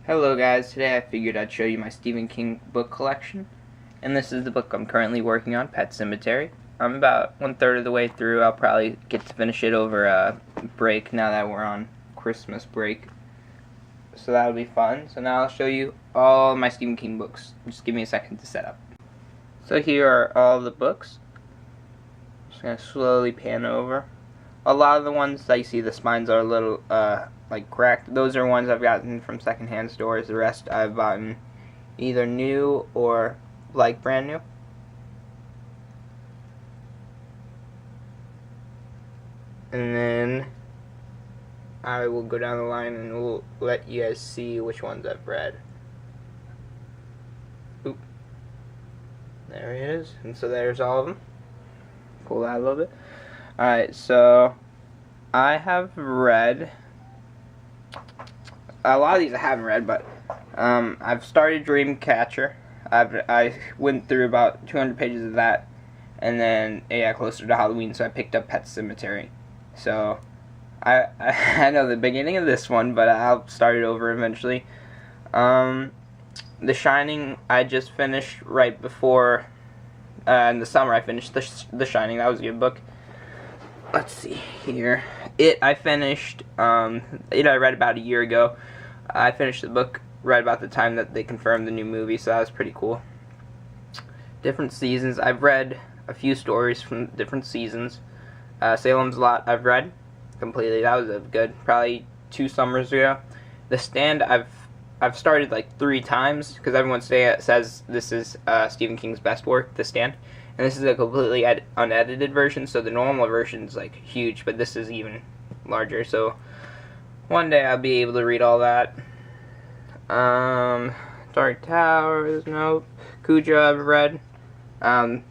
Hello guys, today I figured I'd show you my Stephen King book collection, and this is the book I'm currently working on, Pet Sematary. I'm about 1/3 of the way through. I'll probably get to finish it over a break now that we're on Christmas break, so that'll be fun. So now I'll show you all my Stephen King books. Just give me a second to set up. So here are all the books. Just going to slowly pan over. A lot of the ones that you see the spines are a little like cracked. Those are ones I've gotten from secondhand stores. The rest I've gotten either new or like brand new. And then I will go down the line and we'll let you guys see which ones I've read. Oop. There it is. And so there's all of them. Pull that a little bit. Alright, so I have read a lot of these I haven't read, but I've started Dreamcatcher. I went through about 200 pages of that, and then it got closer to Halloween, so I picked up Pet Sematary. So I know the beginning of this one, but I'll start it over eventually. The Shining I just finished right before in the summer. I finished the Shining. That was a good book. Let's see here. I finished. I read about a year ago. I finished the book right about the time that they confirmed the new movie, so that was pretty cool. Different seasons. I've read a few stories from different seasons. Salem's Lot I've read completely. That was good. Probably 2 summers ago. The Stand I've started like 3 times because everyone says this is Stephen King's best work, The Stand. And this is a completely unedited version, so the normal version is like huge, but this is even larger. So one day I'll be able to read all that. Dark Towers, nope. Cujo I've read. The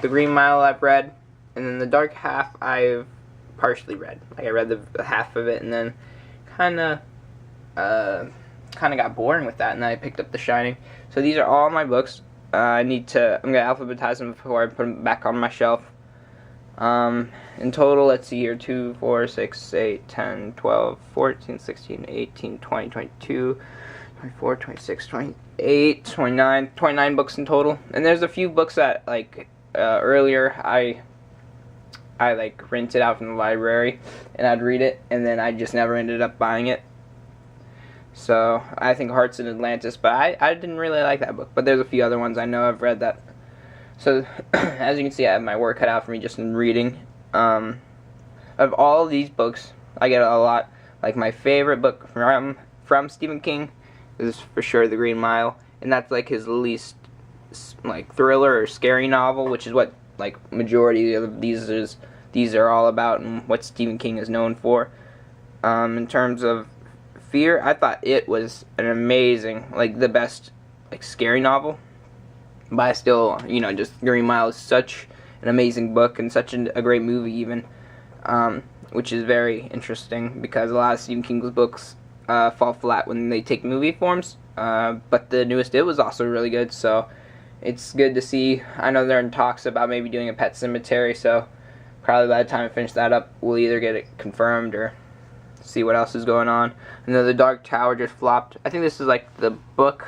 Green Mile I've read, and then the Dark Half I've partially read. Like I read the half of it, and then kind of got boring with that, and then I picked up The Shining. So these are all my books. I'm going to alphabetize them before I put them back on my shelf. In total, let's see here, 2, 4, 6, 8, 10, 12, 14, 16, 18, 20, 22, 24, 26, 28, 29 books in total. And there's a few books that, like, earlier I like, rented out from the library, and I'd read it, and then I just never ended up buying it. So, I think Hearts in Atlantis, but I didn't really like that book. But there's a few other ones I know I've read that. So, as you can see, I have my work cut out for me just in reading. Of all of these books, I get a lot. Like, my favorite book from Stephen King is for sure The Green Mile. And that's, like, his least, like, thriller or scary novel, which is what, like, majority of these are all about and what Stephen King is known for. In terms of fear, I thought it was an amazing, like the best, like scary novel. But I still, just Green Mile is such an amazing book and such a great movie even, which is very interesting because a lot of Stephen King's books fall flat when they take movie forms. But the newest It was also really good, so it's good to see. I know they're in talks about maybe doing a Pet Sematary, so probably by the time I finish that up, we'll either get it confirmed or see what else is going on. And then The Dark Tower just flopped. I think this is like the book,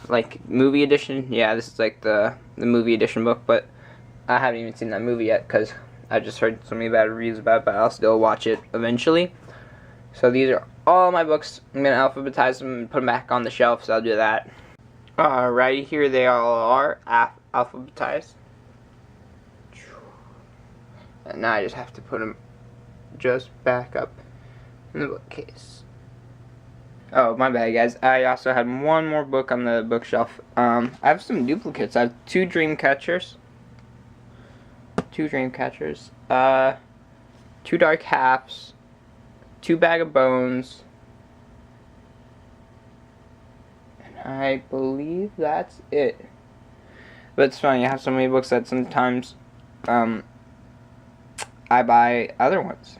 like movie edition. Yeah, this is like the movie edition book, but I haven't even seen that movie yet because I just heard so many bad reviews about it, but I'll still watch it eventually. So these are all my books. I'm going to alphabetize them and put them back on the shelf, so I'll do that. Alrighty, here they all are alphabetized. And now I just have to put them just back up in the bookcase. Oh, my bad, guys. I also had one more book on the bookshelf. I have some duplicates. I have 2 Dreamcatchers. 2 Dark Halves. 2 Bag of Bones. And I believe that's it. But it's funny, I have so many books that sometimes I buy other ones.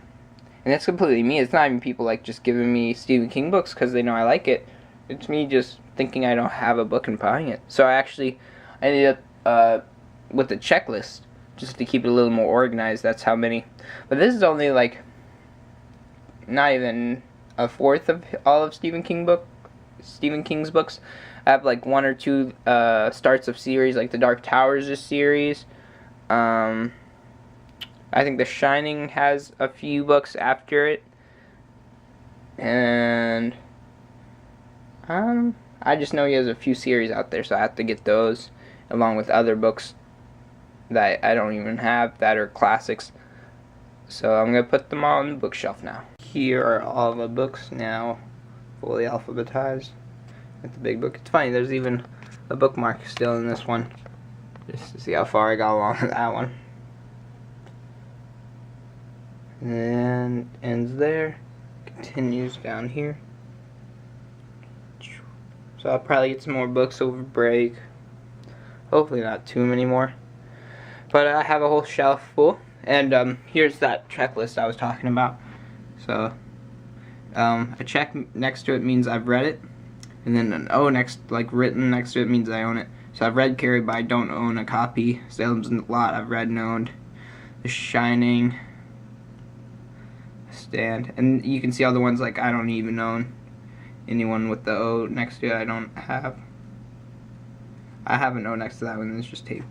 And that's completely me. It's not even people like just giving me Stephen King books because they know I like it. It's me just thinking I don't have a book and buying it. So I ended up with a checklist just to keep it a little more organized. That's how many. But this is only like not even a fourth of all of Stephen King's books. I have like one or two starts of series, like the Dark Towers series. I think The Shining has a few books after it, and I just know he has a few series out there, so I have to get those along with other books that I don't even have that are classics. So I'm gonna put them all on the bookshelf now. Here are all the books now, fully alphabetized with the big book. It's funny, there's even a bookmark still in this one, just to see how far I got along with that one. And ends there, continues down here. So I'll probably get some more books over break. Hopefully not too many more. But I have a whole shelf full. And here's that checklist I was talking about. So a check next to it means I've read it. And then an O next, like written next to it, means I own it. So I've read Carrie, but I don't own a copy. Salem's Lot I've read and owned. The Shining. Stand. And you can see all the ones like I don't even own. Anyone with the O next to it I don't have. I have an O next to that one, it's just tape.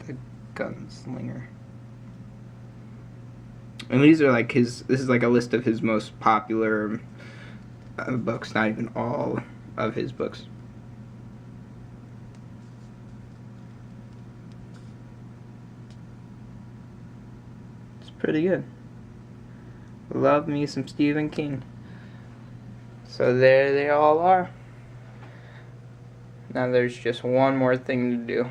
The Gunslinger. And these are like this is like a list of his most popular books, not even all of his books. It's pretty good. Love me some Stephen King. So there they all are. Now there's just one more thing to do.